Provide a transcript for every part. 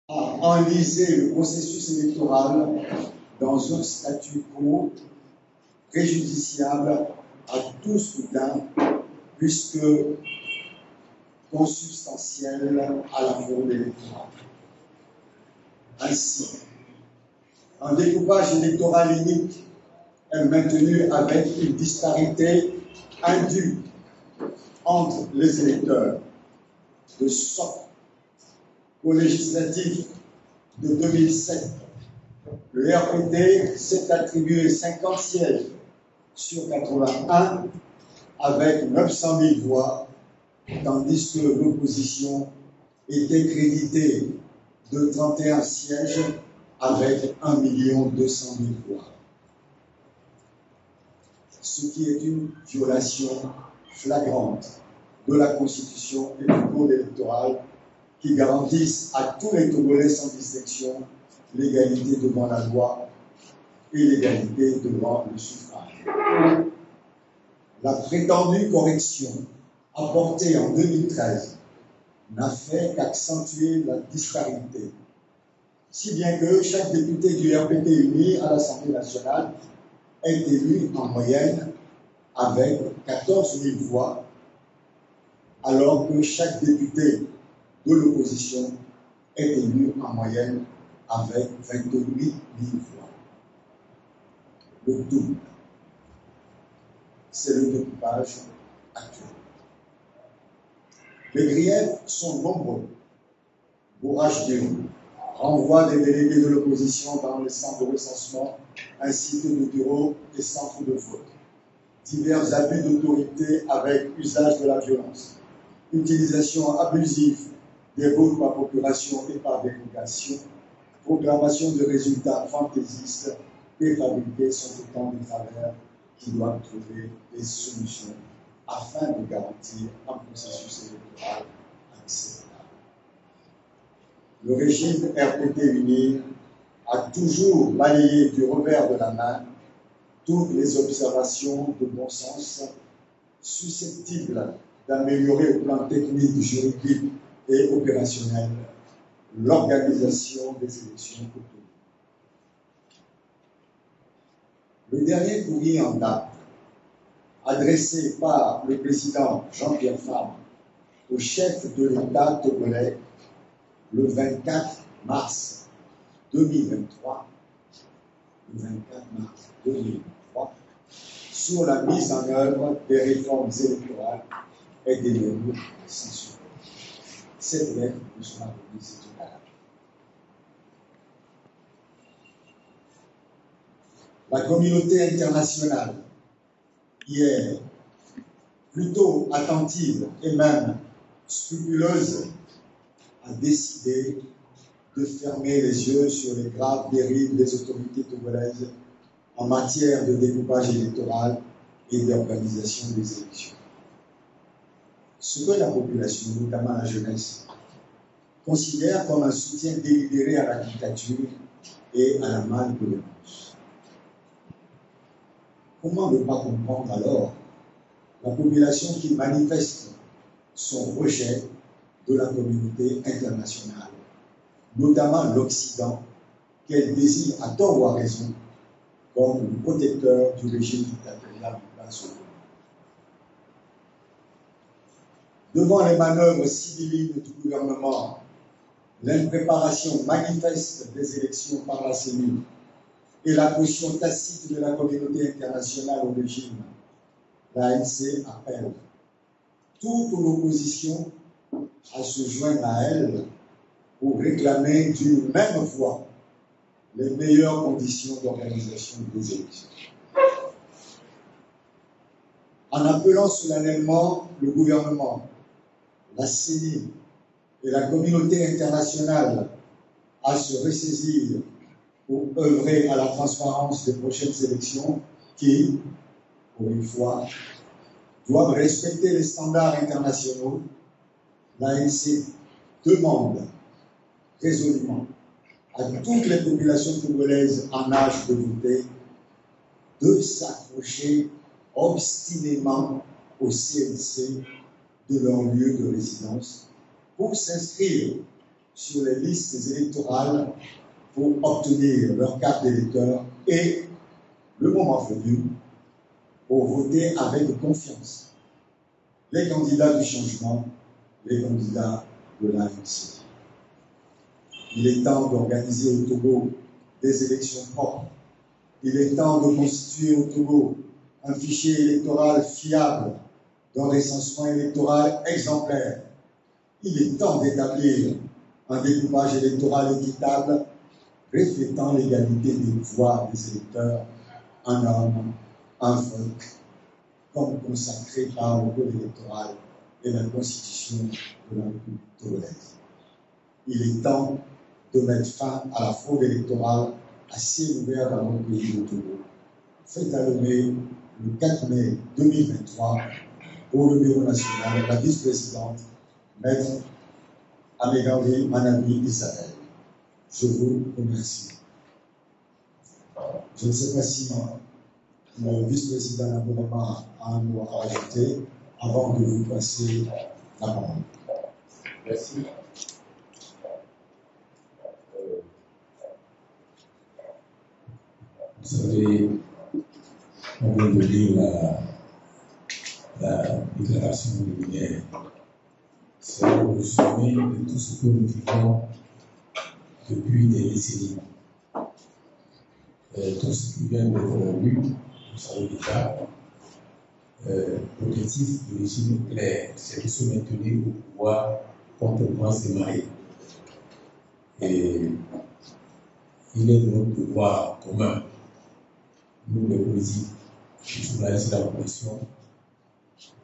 a enlisé le processus électoral dans un statu quo préjudiciable à tout scrutin, puisque consubstantiel à la fraude électorale. Ainsi, un découpage électoral unique est maintenu avec une disparité indue entre les électeurs, de sorte qu'au législatif de 2007, le RPD s'est attribué 50 sièges sur 81 avec 900 000 voix, tandis que l'opposition était créditée de 31 sièges avec 1 200 000 voix. Ce qui est une violation flagrante de la Constitution et du Code électoral qui garantissent à tous les Togolais sans distinction l'égalité devant la loi et l'égalité devant le suffrage. La prétendue correction apportée en 2013 n'a fait qu'accentuer la disparité, si bien que chaque député du RPD uni à l'Assemblée nationale est élu en moyenne avec 14 000 voix, alors que chaque député de l'opposition est élu en moyenne avec 28 000 voix. Le double. C'est le découpage actuel. Les griefs sont nombreux. Bourrage des roues, renvoi des délégués de l'opposition dans les centres de recensement ainsi que de bureaux et centres de vote, divers abus d'autorité avec usage de la violence, utilisation abusive des votes par procuration et par délégation, proclamation de résultats fantaisistes et fabriqués sont autant de travers qui doivent trouver des solutions afin de garantir un processus électoral acceptable. Le régime RPD uni a toujours balayé du revers de la main toutes les observations de bon sens susceptibles d'améliorer au plan technique, juridique et opérationnel l'organisation des élections autonomes. Le dernier courrier en date, adressé par le président Jean-Pierre Fabre au chef de l'État togolais le 24 mars 2023, sur la mise en œuvre des réformes électorales est dénommée censure. Cette lettre ne sera remise au Canada. La communauté internationale, qui est plutôt attentive et même scrupuleuse, a décidé de fermer les yeux sur les graves dérives des autorités togolaises en matière de découpage électoral et d'organisation des élections. Ce que la population, notamment la jeunesse, considère comme un soutien délibéré à la dictature et à la malgouvernance. Comment ne pas comprendre alors la population qui manifeste son rejet de la communauté internationale, notamment l'Occident, qu'elle désigne à tort ou à raison comme le protecteur du régime dictatorial en place au Congo. Devant les manœuvres civiles du gouvernement, l'impréparation manifeste des élections par la CENI et la caution tacite de la communauté internationale au régime, l'ANC appelle toute l'opposition à se joindre à elle pour réclamer d'une même voix les meilleures conditions d'organisation des élections. En appelant solennellement le gouvernement, la CENI et la communauté internationale à se ressaisir pour œuvrer à la transparence des prochaines élections qui, pour une fois, doivent respecter les standards internationaux, l'ANC demande résolument à toutes les populations togolaises en âge de voter de s'accrocher obstinément au CNC de leur lieu de résidence pour s'inscrire sur les listes électorales pour obtenir leur carte d'électeur et, le moment venu, pour voter avec confiance les candidats du changement, les candidats de l'ANC. Il est temps d'organiser au Togo des élections propres. Il est temps de constituer au Togo un fichier électoral fiable, d'un recensement électoral exemplaire. Il est temps d'établir un découpage électoral équitable reflétant l'égalité des voix des électeurs, un homme, un vote, comme consacré par le code électoral et la constitution de la République togolaise. Il est temps de mettre fin à la fraude électorale à ciel ouvert dans notre pays de Togo. Faites allumer le 4 mai 2023 au bureau national la vice-présidente, Maître Amégaoui Manabi Isabelle. Je vous remercie. Je ne sais pas si le vice-président Nabourama a un mot à ajouter avant de vous passer la parole. Merci. Vous savez, on vient de lire la déclaration liminaire. C'est un résumé de tout ce que nous vivons depuis des décennies. Tout ce qui vient d'être lu, vous savez déjà, l'objectif du régime est clair, c'est de se maintenir au pouvoir contre le prince des marées. Et il est de notre devoir commun, nous les politiques, qui journalistes de la population,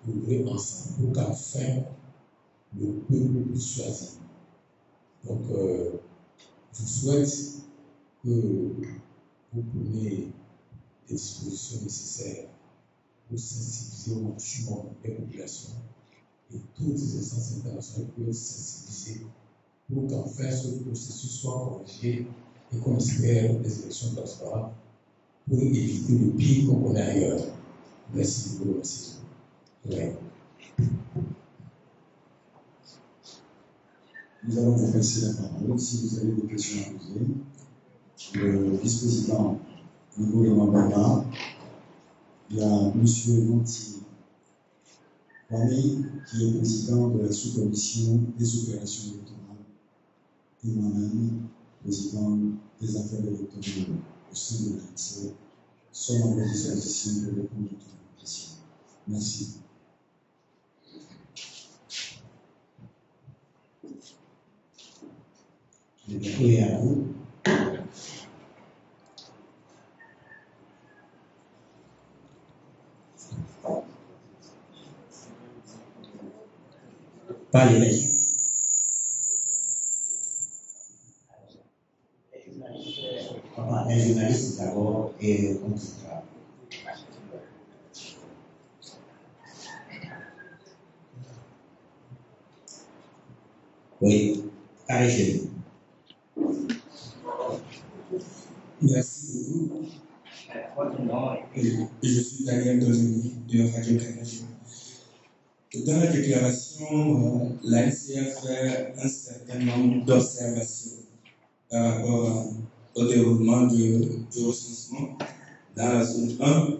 d'œuvrer ensemble pour qu'enfin le peuple puisse choisir. Donc, je souhaite que vous preniez des dispositions nécessaires pour sensibiliser au maximum les populations et toutes les instances internationales peuvent sensibiliser pour qu'enfin ce processus soit corrigé et qu'on espère des élections transparentes pour éviter le pire qu'on connaît ailleurs. Merci beaucoup. Merci. Ouais. Nous allons vous passer la parole si vous avez des questions à poser. Le vice-président Ngo Mabana, il y a M. Monti Kwame, qui est président de la sous-commission des opérations électorales, et moi-même, président des affaires électorales au sein de l'ANC, sommes à votre disposition pour répondre à toutes vos questions. Merci. Le micro est à vous. Pas les règles. Un journaliste d'abord et on quittera. Oui, arrêtez-vous. Merci beaucoup. Je suis Daniel Dozoni de Radio Canada. Dans la déclaration, l'ANC a fait un certain nombre d'observations par rapport au déroulement du recensement dans la zone 1.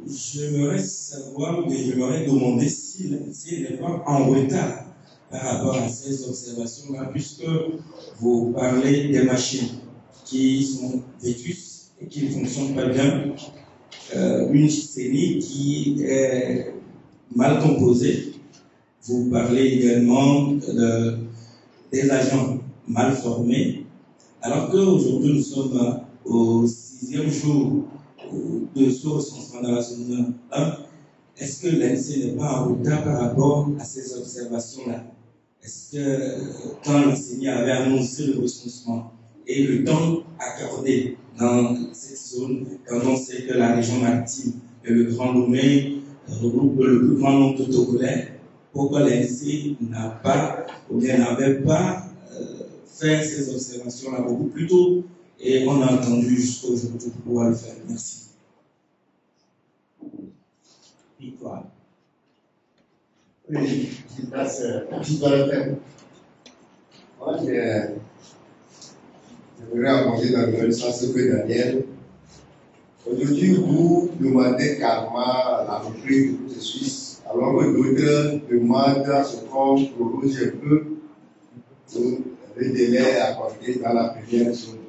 J'aimerais savoir, mais j'aimerais demander s'il n'est pas en retard par rapport à ces observations-là, puisque vous parlez des machines qui sont vétustes et qui ne fonctionnent pas bien, une CENI qui est mal composée. Vous parlez également des agents mal formés, alors qu'aujourd'hui nous sommes au 6e jour de ce recensement dans la zone 1. Est-ce que l'ANC n'est pas en retard par rapport à ces observations-là? Est-ce que quand l'enseignant avait annoncé le recensement et le temps accordé dans cette zone, quand on sait que la région maritime et le Grand Lomé regroupe le plus grand nombre de Togolais, pourquoi l'ANC n'a pas ou bien n'avait pas fait ces observations-là beaucoup plus tôt et on a entendu jusqu'à aujourd'hui pour pouvoir le faire? Merci. Victoire. Oui, je passe tout à l'heure. Moi, j'aimerais apporter dans le même sens que Daniel. Aujourd'hui, vous demandez carrément la reprise du processus, alors que d'autres demandent à ce qu'on prolonge un peu le délai accordé dans la première zone.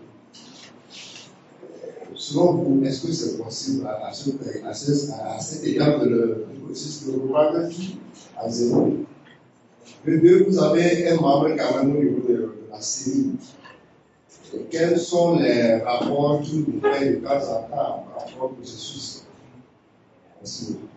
Selon vous, est-ce que c'est possible à cette étape de le processus de reprendre à zéro? De deux, vous avez un membre quand même au niveau de la CENI. Quels sont les rapports qu'il vous fait de temps en temps par rapport au processus? Merci beaucoup.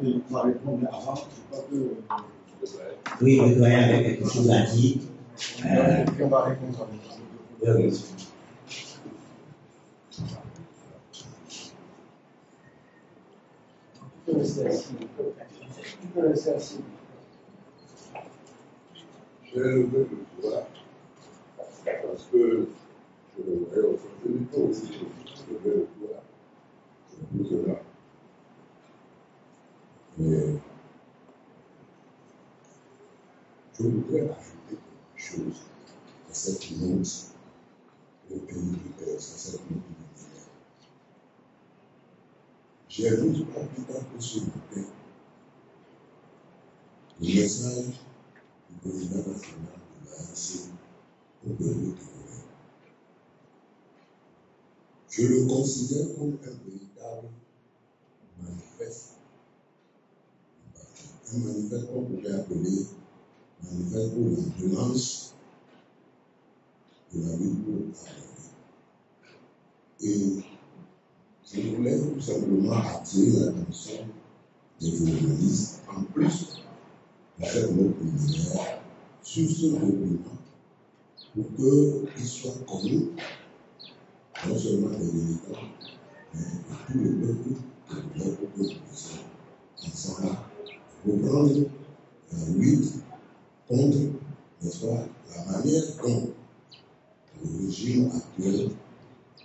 Oui, on va répondre avant. Je crois que. Oui, le doyen avait quelque chose à dire. On va répondre avec Oui. Tu peux rester assis. Tu peux rester assis. J'ai levé le doigt parce que je le voyais au fond. Je n'ai pas aussi levé le doigt. C'est pour cela. Mais je voudrais ajouter quelque chose à cette note au pays du Père, à cette note du millénaire. J'ai vu pas plus tard que ce matin le message du président national de l'ANC au peuple togolais. Je le considère comme un véritable manifeste. Un manifeste qu'on pourrait appeler manifeste pour l'endurance de la vie pour aborder. Et je voulais tout simplement attirer l'attention des journalistes, en plus de cette note préliminaire, sur ce document, pour qu'il soit connu, non seulement des militants, mais de tout le peuple pour que nous puissions ensemble reprendre la lutte contre, n'est-ce pas, la manière dont le régime actuel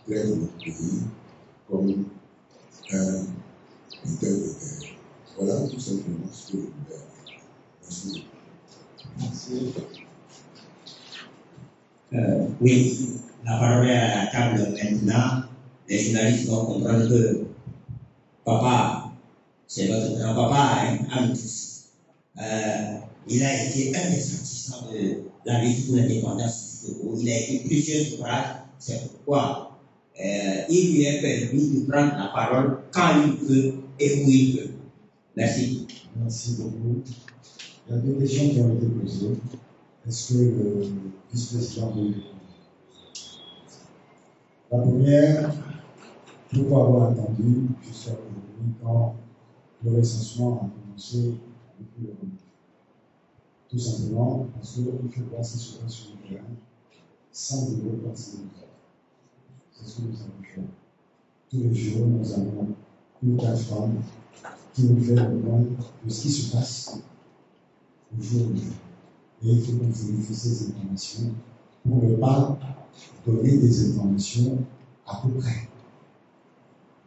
traite notre pays comme un butin de guerre. Voilà tout simplement ce que je voulais dire. Merci. Merci. Oui, la parole est à la table maintenant. Les journalistes vont comprendre que papa, c'est votre grand-papa, hein, à nous tous. Il a été un des artisans de la lutte pour l'indépendance du Togo. Il a écrit plusieurs ouvrages. C'est pourquoi il lui est permis de prendre la parole quand il veut et où il veut. Merci. Merci beaucoup. Il y a deux questions qui ont été posées. Est-ce que le vice-président peut répondre? La première, pourquoi avoir attendu jusqu'à aujourd'hui quand le recensement a commencé depuis le début? Tout simplement parce qu'il faut voir ce qui se passe sur le terrain sans devoir passer le temps. C'est ce que nous avons fait. Tous les jours, nous avons une plateforme qui nous fait le point de ce qui se passe aujourd'hui. Et il faut qu'on vérifie ces informations pour ne pas donner des informations à peu près.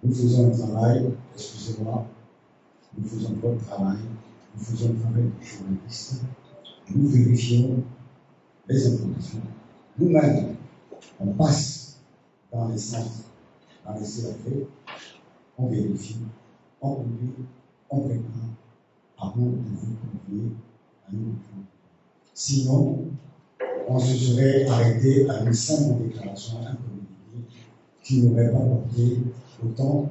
Nous faisons un travail, excusez-moi, nous faisons votre travail, nous faisons le travail de journalistes, nous vérifions les informations. Nous-mêmes, on passe dans les centres, dans les CAP, on vérifie, on publie, on prépare avant de vous confier à nous. Sinon, on se serait arrêté à une simple déclaration, un communiqué qui n'aurait pas porté autant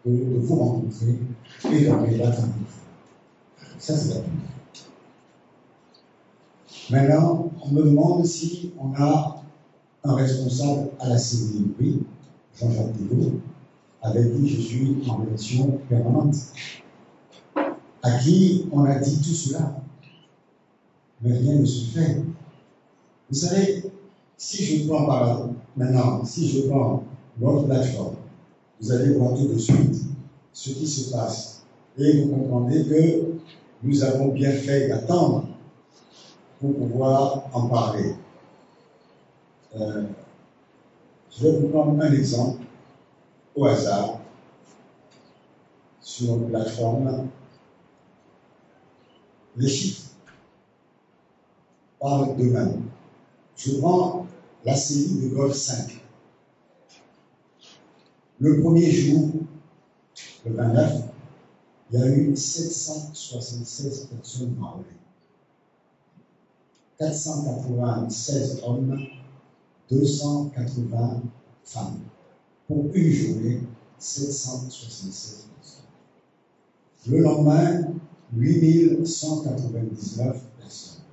que de vous rencontrer et de débattre avec vous. Ça, c'est la première. Maintenant, on me demande si on a un responsable à la CENI, oui, Jean-Jacques Thibault, avec qui je suis en relation permanente, à qui on a dit tout cela, mais rien ne se fait. Vous savez, si je prends notre plateforme, vous allez voir tout de suite ce qui se passe. Et vous comprendrez que nous avons bien fait d'attendre pour pouvoir en parler. Je vais vous prendre un exemple au hasard sur une plateforme. Les chiffres parlent d'eux-mêmes. Je prends la série de Golf 5. Le premier jour, le 29, il y a eu 776 personnes enrôlées. 496 hommes, 280 femmes. Pour une journée, 776 personnes. Le lendemain, 8199 personnes.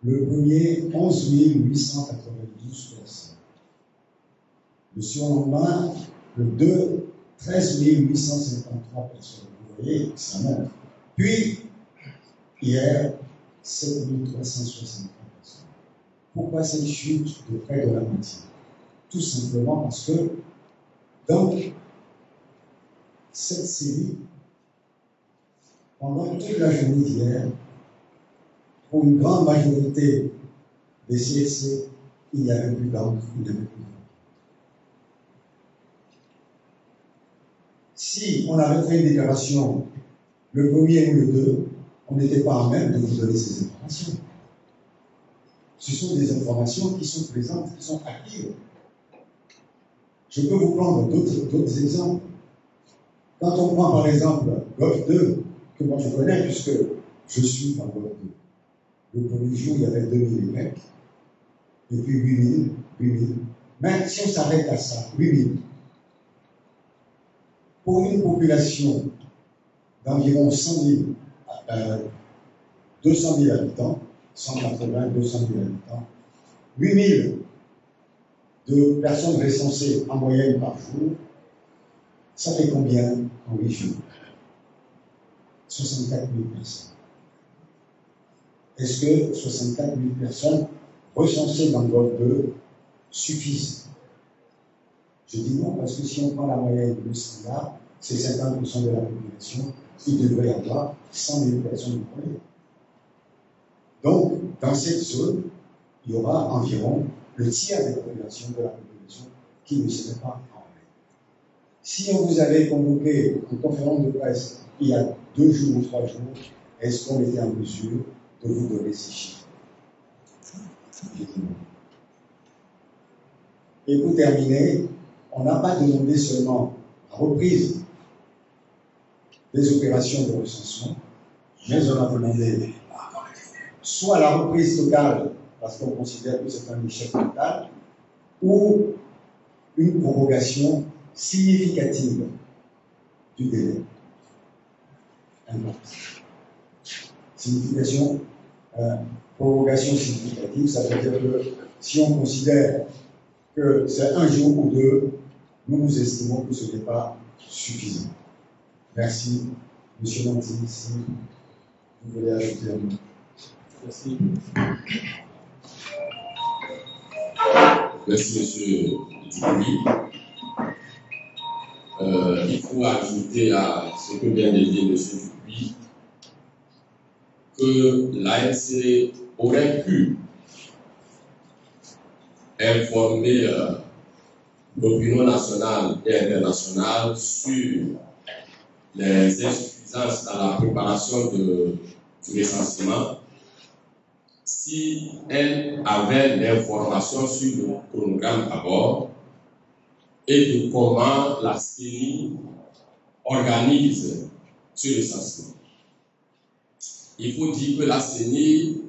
Le premier, 11 892 personnes. Le surlendemain, le 2, 13 853 personnes. Vous voyez, ça monte. Puis, hier, 7 363 personnes. Pourquoi cette chute de près de la moitié? Tout simplement parce que, dans cette série, pendant toute la journée d'hier, pour une grande majorité des CSC, il n'y avait plus d'encre, il n'y avait plus d'encre. Si on avait fait une déclaration le 1er ou le 2, on n'était pas à même de vous donner ces informations. Ce sont des informations qui sont présentes, qui sont actives. Je peux vous prendre d'autres exemples. Quand on prend par exemple Golf 2, que moi je connais puisque je suis dans Golf 2. Le premier jour, il y avait 2000 mecs, et puis 8000. Mais si on s'arrête à ça, 8000, pour une population d'environ 200 000 habitants, 180, 200 000 habitants, 8000 de personnes recensées en moyenne par jour, ça fait combien en 8 jours? 64 000 personnes. Est-ce que 64 000 personnes recensées dans le Golfe 2 suffisent? Je dis non, parce que si on prend la moyenne du standard, c'est 50% de la population, il devrait y avoir 100 000 personnes enrôlées. Donc, dans cette zone, il y aura environ le tiers de la population qui ne serait pas enrôlée. Si on vous avait convoqué une conférence de presse il y a 2 jours ou 3 jours, est-ce qu'on était en mesure de vous donner ces chiffres? Et pour terminer, on n'a pas demandé seulement la reprise des opérations de recensement, mais on a demandé soit la reprise totale, parce qu'on considère que c'est un échec total, ou une prorogation significative du délai. Prorogation significative, ça veut dire que si on considère que c'est 1 jour ou 2, nous estimons que ce n'est pas suffisant. Merci. Monsieur Lanty, si vous voulez ajouter un mot. Merci. Merci, monsieur Dupuis. Il faut ajouter à ce que vient de dire monsieur Dupuis que l'ANC aurait pu informer l'opinion nationale et internationale sur les insuffisances dans la préparation du recensement si elle avait l'information sur le chronogramme d'abord et de comment la CENI organise ce recensement. Il faut dire que la CENI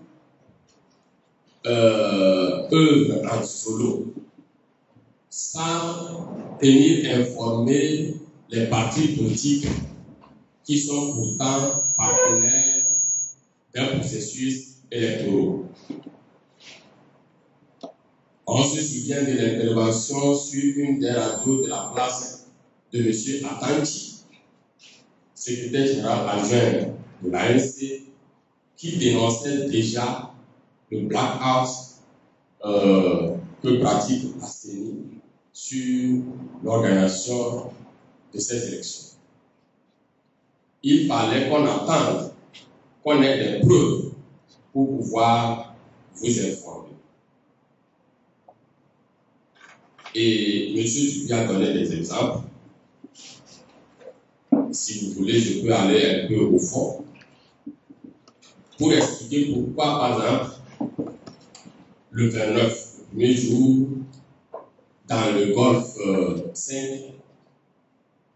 œuvre en solo sans tenir informés les partis politiques qui sont pourtant partenaires d'un processus électoral. On se souvient de l'intervention sur une des radios de la place de M. Atanti, secrétaire général adjoint de l'ANC, qui dénonçait déjà le blackout que pratique la CENI sur l'organisation de ces élections. Il fallait qu'on attende, qu'on ait des preuves pour pouvoir vous informer. Et M. Dupuis a donné des exemples. Si vous voulez, je peux aller un peu au fond pour expliquer pourquoi, par exemple, le 29, le premier jour, dans le Golfe 5,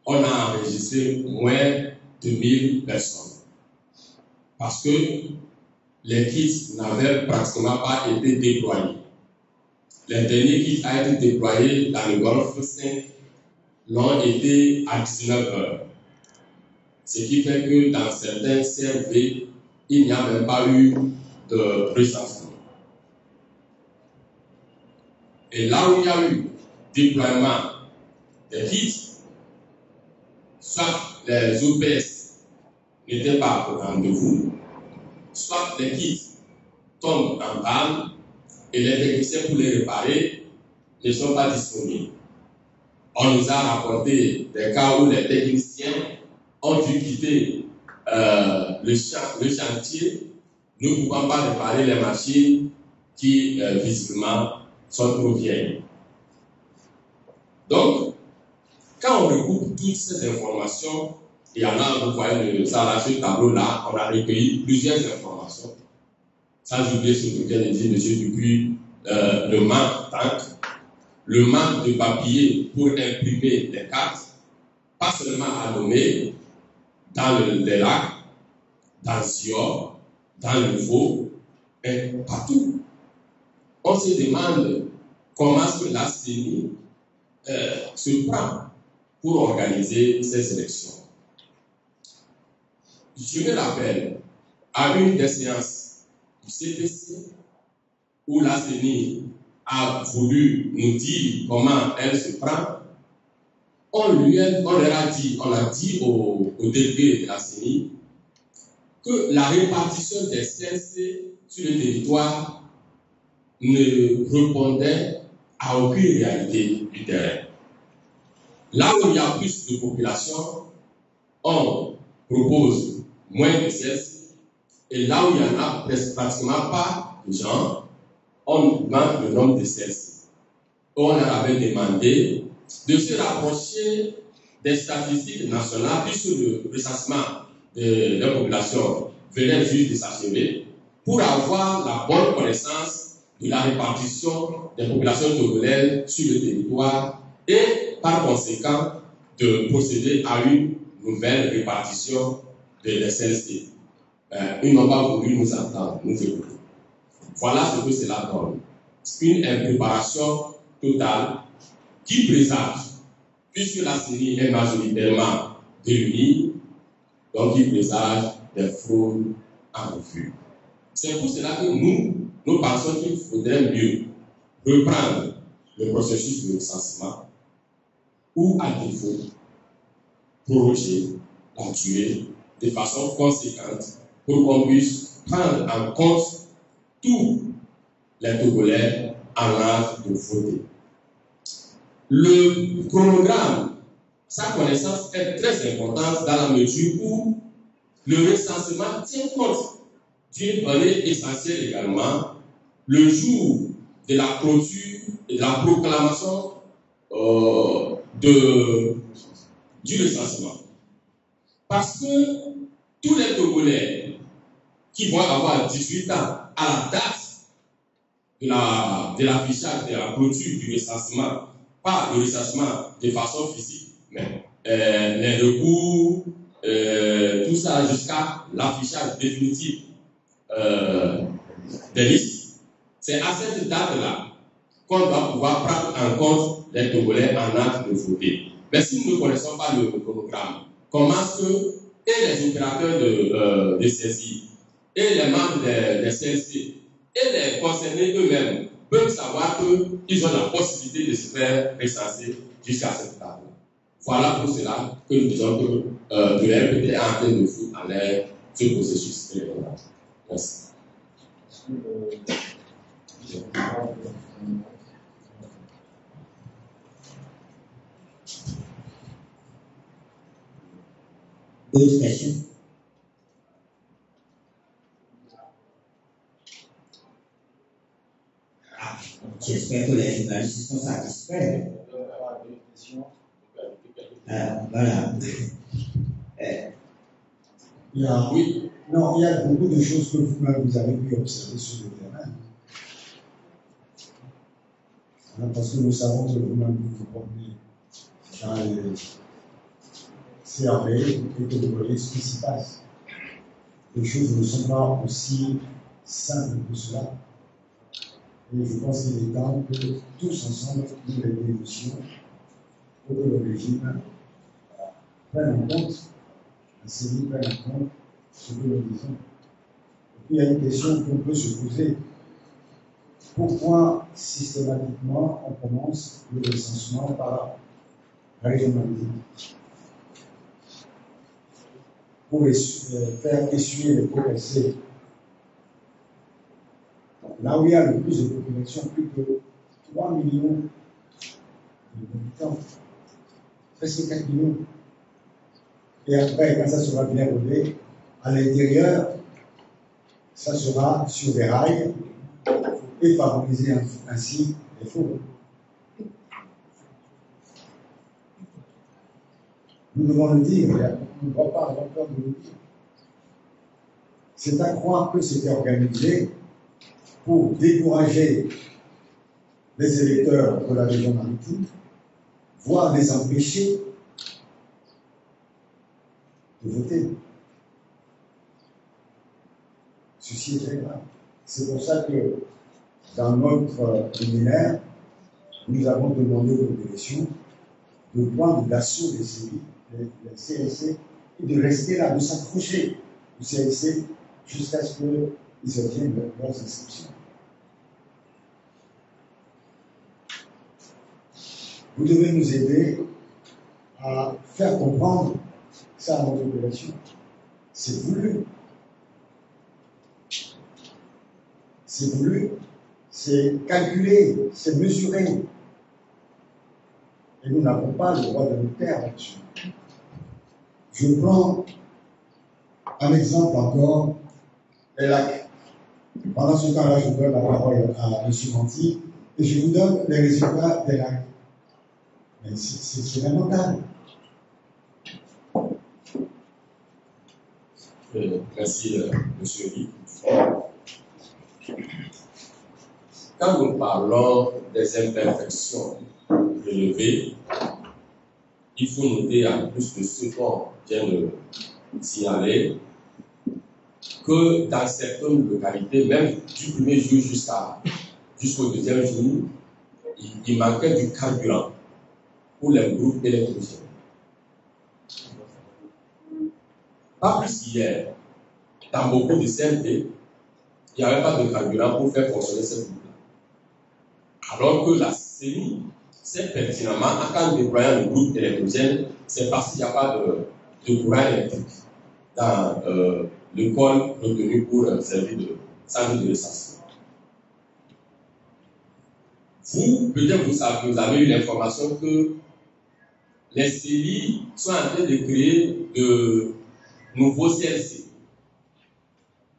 on a enregistré moins de 1000 personnes. Parce que les kits n'avaient pratiquement pas été déployés. Les derniers kits ont été déployés dans le Golfe 5 l'ont été à 19 heures. Ce qui fait que dans certains CRV, il n'y a même pas eu de recensement. Et là où il y a eu déploiement des kits, soit les OPS n'étaient pas au rendez-vous, soit les kits tombent en panne et les techniciens pour les réparer ne sont pas disponibles. On nous a rapporté des cas où les techniciens ont dû quitter le chantier, ne pouvant pas réparer les machines qui, visiblement, sont trop vieilles. Donc, quand on regroupe toutes ces informations, il y en a, vous voyez ça sur le tableau là, on a recueilli plusieurs informations. Sans oublier ce que vient de dire M. Dupuis, le manque de papier pour imprimer des cartes, pas seulement à Lomé, dans les lacs, dans Sior, dans le Vaud, et partout. On se demande comment est-ce que la CENI se prend pour organiser ces élections. Je me rappelle à une des séances du CPC où la CENI a voulu nous dire comment elle se prend. On a dit aux délégués de la CENI que la répartition des CLC sur le territoire ne répondait à aucune réalité du terrain. Là où il y a plus de population, on propose moins de CLC, et là où il n'y en a pratiquement pas de gens, on augmente le nombre de CLC. On avait demandé de se rapprocher des statistiques nationales, puisque le recensement de la population venait juste de s'achever, pour avoir la bonne connaissance de la répartition des populations togolaises sur le territoire et par conséquent de procéder à une nouvelle répartition des CLC. Ils n'ont pas voulu nous entendre, nous écouter. Voilà ce que cela donne. Une impréparation totale qui présage, puisque la CENI est majoritairement réunie, donc il présage des fraudes en refus. C'est pour cela que nous pensons qu'il faudrait mieux reprendre le processus de recensement ou, à défaut, proroger la durée de façon conséquente pour qu'on puisse prendre en compte tous les Togolais en âge de voter. Le chronogramme, sa connaissance est très importante dans la mesure où le recensement tient compte d'une donnée essentielle également, le jour de la clôture et de la proclamation du recensement. Parce que tous les Togolais qui vont avoir 18 ans à la date de l'affichage de la clôture du recensement, pas le recensement de façon physique, mais les recours, tout ça jusqu'à l'affichage définitif des listes, c'est à cette date-là qu'on doit pouvoir prendre en compte les Togolais en âge de voter. Mais si nous ne connaissons pas le chronogramme, comment est-ce que et les opérateurs de saisie et les membres des CLC et les concernés eux-mêmes peuvent savoir qu'ils ont la possibilité de se faire recenser jusqu'à cette date. Voilà pour cela que nous disons que le RPT est en train de foutre en l'air ce processus électoral. Merci. D'autres questions? J'espère que les journalistes sont satisfaits. Voilà. Oui. Non, il y a beaucoup de choses que vous avez pu observer sur le terrain. Parce que nous savons que vous-même vous promenez dans les CRB et que vous voyez ce qui s'y passe. Les choses ne sont pas aussi simples que cela. Et je pense qu'il est temps que tous ensemble, nous les dénoncions pour que le régime prenne en compte, la CENI prenne en compte ce que nous disons. Et puis il y a une question qu'on peut se poser. Pourquoi systématiquement on commence le recensement par régionalité? Pour faire essuyer les pots cassés. Là où il y a le plus de population, plus de 3 millions d'habitants, presque 4 millions. Et après, quand ça sera bien rodé, à l'intérieur, ça sera sur des rails et favoriser ainsi les fous. Nous devons le dire, on ne doit pas avoir peur de le dire. C'est à croire que c'était organisé pour décourager les électeurs de la région maritime, voire les empêcher de voter. Ceci est très grave. C'est pour ça que dans notre séminaire, nous avons demandé aux populations de prendre l'assaut des CELI, les CLC, et de rester là, de s'accrocher au CLC jusqu'à ce qu'ils obtiennent leurs inscriptions. Vous devez nous aider à faire comprendre ça à notre population. C'est voulu. C'est voulu, c'est calculé, c'est mesuré. Et nous n'avons pas le droit de nous taire là-dessus. Je prends un exemple encore, les lacs. Pendant ce temps-là, je donne la parole à M. Manti et je vous donne les résultats des lacs. Mais c'est lamentable. Merci, M. Guy. Quand nous parlons des imperfections relevées, il faut noter en plus de ce qu'on vient de signaler que dans certaines localités, même du premier jour jusqu'au deuxième jour, il manquait du carburant pour les groupes électrogènes. Pas plus qu'hier, dans beaucoup de CMP, il n'y avait pas de carburant pour faire fonctionner ces groupes-là. Alors que la CENI sait pertinemment, en déployant le groupe électrogène, c'est parce qu'il n'y a pas de courant électrique dans le col retenu pour servir de centre de recensement. Peut-être vous avez eu l'information que les CELI sont en train de créer de nouveaux CLC.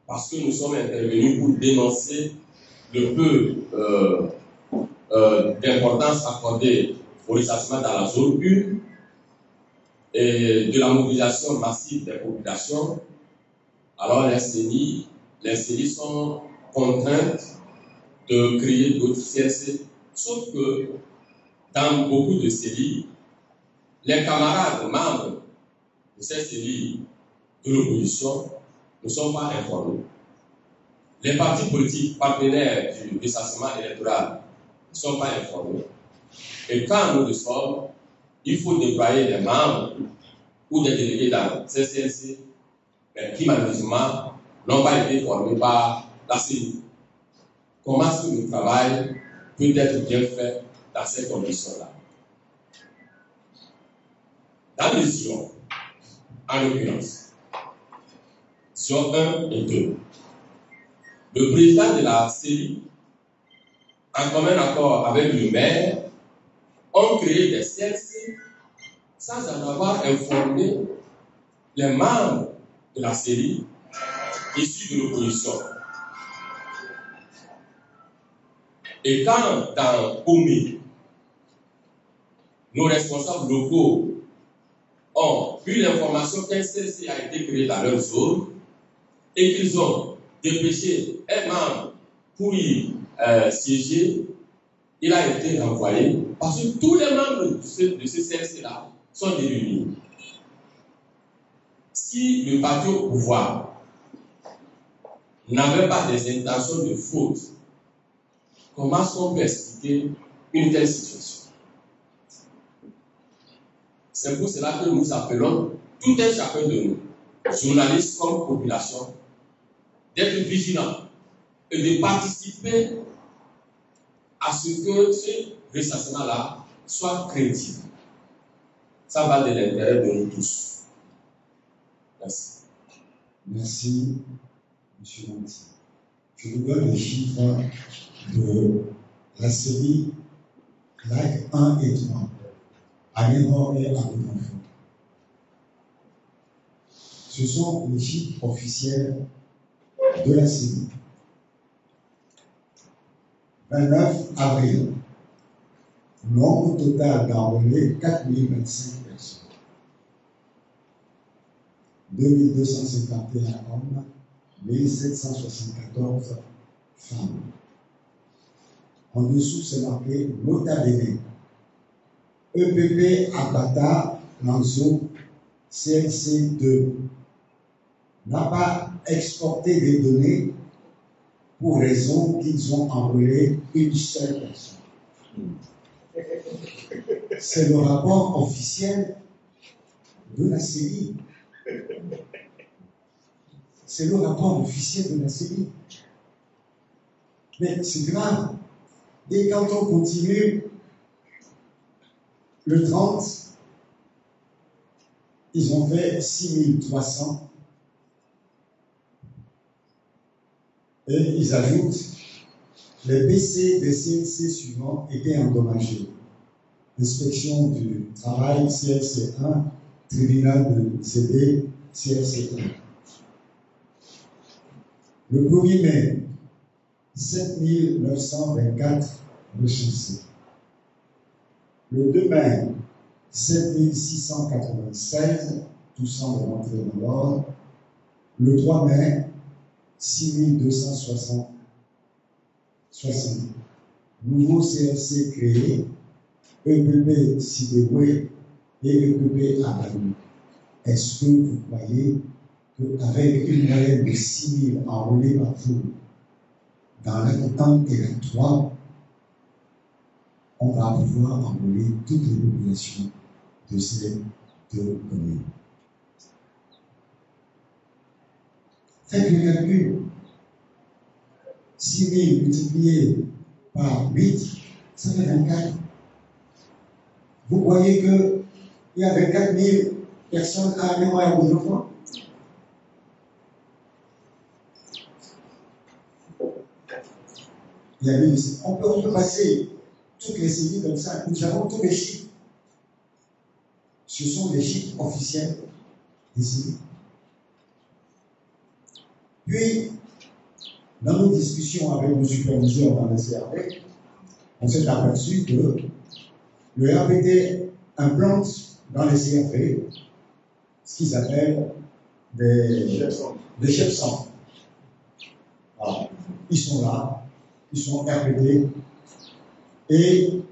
Parce que nous sommes intervenus pour dénoncer le peu d'importance accordée au recensement dans la zone 1 et de la mobilisation massive des populations. Alors les CELI sont contraintes de créer d'autres CLC, sauf que dans beaucoup de CELI, les camarades membres de ces CELI de l'opposition ne sont pas informés. Les partis politiques partenaires du recensement électoral ne sont pas informés. Et quand nous le sommes, il faut déployer des membres ou des délégués dans ces CLC, mais qui malheureusement n'ont pas été formés par la CENI. Comment est-ce que le travail peut être bien fait dans ces conditions-là? Dans les Sion, en l'occurrence, Sion 1 et 2, le président de la CENI, en commun accord avec le maire, ont créé des CLC sans en avoir informé les membres de la CENI issus de l'opposition. Et quand dans Koumé, nos responsables locaux ont eu l'information qu'un CLC a été créé dans leur zone et qu'ils ont dépêché un membre pour y siéger, il a été renvoyé parce que tous les membres de ce CLC-là sont réunis. Si le parti au pouvoir n'avait pas des intentions de fraude, comment est-ce qu'on peut expliquer une telle situation? C'est pour cela que nous appelons tout un chacun de nous, journalistes comme population, d'être vigilants et de participer à ce que ce recensement-là soit crédible. Ça va de l'intérêt de nous tous. Merci. Merci, M. Monti. Je vous donne les chiffres de la série Like 1 et 3, à Néron et à Boudonfo. Ce sont les chiffres officiels de la série. 29 avril, nombre total d'enrôlés 4025 personnes. 2251 hommes, 1774 femmes. En dessous, c'est marqué nota bene. EPP Abata Lanzo CLC2 n'a pas exporté des données pour raison qu'ils ont enrôlé une seule personne. C'est le rapport officiel de la CENI. C'est le rapport officiel de la CENI. Mais c'est grave. Et quand on continue, le 30, ils ont fait 6300. Et ils ajoutent, les PC des CLC suivants étaient endommagés. Inspection du travail, CLC1, tribunal de CD, CLC1. Le 1er mai, 7924 recensés. Le 2 mai, 7696, tout semble rentrer dans l'ordre. Le 3 mai, 6260. Nouveau CLC créé, EPP Sideway et EPP Abalou. Est-ce que vous croyez qu'avec une moyenne de 6000 enrôlés par jour, dans l'habitant et la 3, on va pouvoir enrôler toutes les populations de ces deux communes? Faites le calcul. 6000 multiplié par 8, ça fait 24. Vous voyez qu'il y a 24 000 personnes à mémoire de l'enfant. On peut passer toutes les séries comme ça. Nous avons tous les chiffres. Ce sont les chiffres officiels des séries. Puis, dans nos discussions avec nos superviseurs dans le CRP, on s'est aperçu que le RPT implante dans les CRP ce qu'ils appellent des chefs centres. Voilà. Ils sont là, ils sont RPT et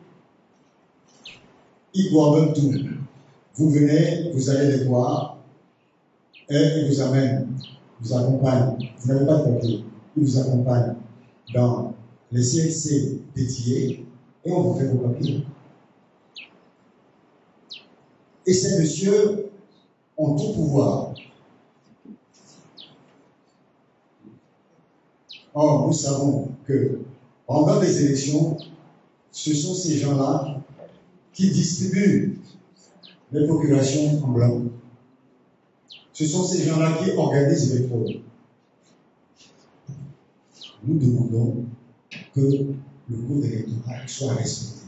ils coordonnent tout. Vous venez, vous allez les voir et ils vous amènent, vous accompagnent. Vous n'avez pas de papier. Ils vous accompagnent dans les CLC dédiés et on vous fait vos papiers. Et ces messieurs ont tout pouvoir. Or, nous savons que pendant les élections, ce sont ces gens-là qui distribuent les procurations en blanc. Ce sont ces gens-là qui organisent les fraudes. Nous demandons que le code électoral soit respecté.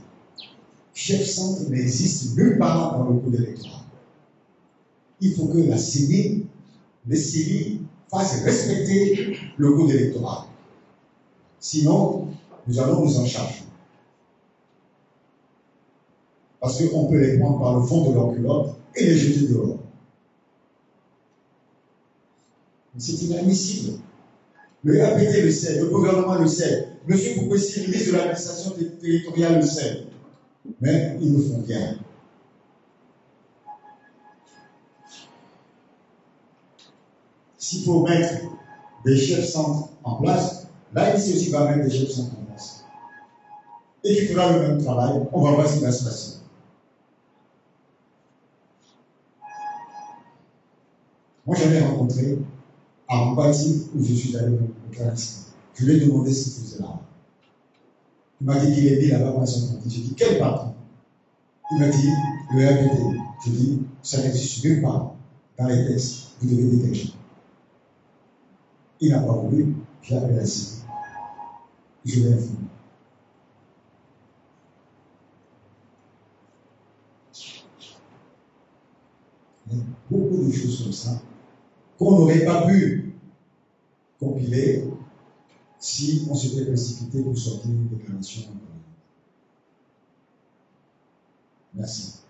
Chef centre n'existe nulle part dans le code électoral. Il faut que la CENI, les CENI, fassent respecter le code électoral. Sinon, nous allons nous en charger. Parce qu'on peut les prendre par le fond de leur culotte et les jeter dehors. C'est inadmissible. Le APT le sait, le gouvernement le sait, M. Poukwesi, le ministre de l'administration territoriale le sait. Mais ils ne font rien. S'il faut mettre des chefs centres en place, là ici aussi va mettre des chefs centres en place. Et qui fera le même travail, on va voir ce qui va se passer. Moi j'avais rencontré à Mbati où je suis allé au Kazakhstan. Je lui ai demandé ce qu'il faisait là. Il m'a dit qu'il est mis là-bas pour son parti. J'ai dit quel parti? Il m'a dit le RPT. Je dis ça n'existe même pas dans les textes. Vous devez dire quelque chose. Il n'a pas voulu, j'ai appelé la CIE. Je l'ai informé. Il y a beaucoup de choses comme ça qu'on n'aurait pas pu compiler si on s'était précipité pour sortir une déclaration. Merci.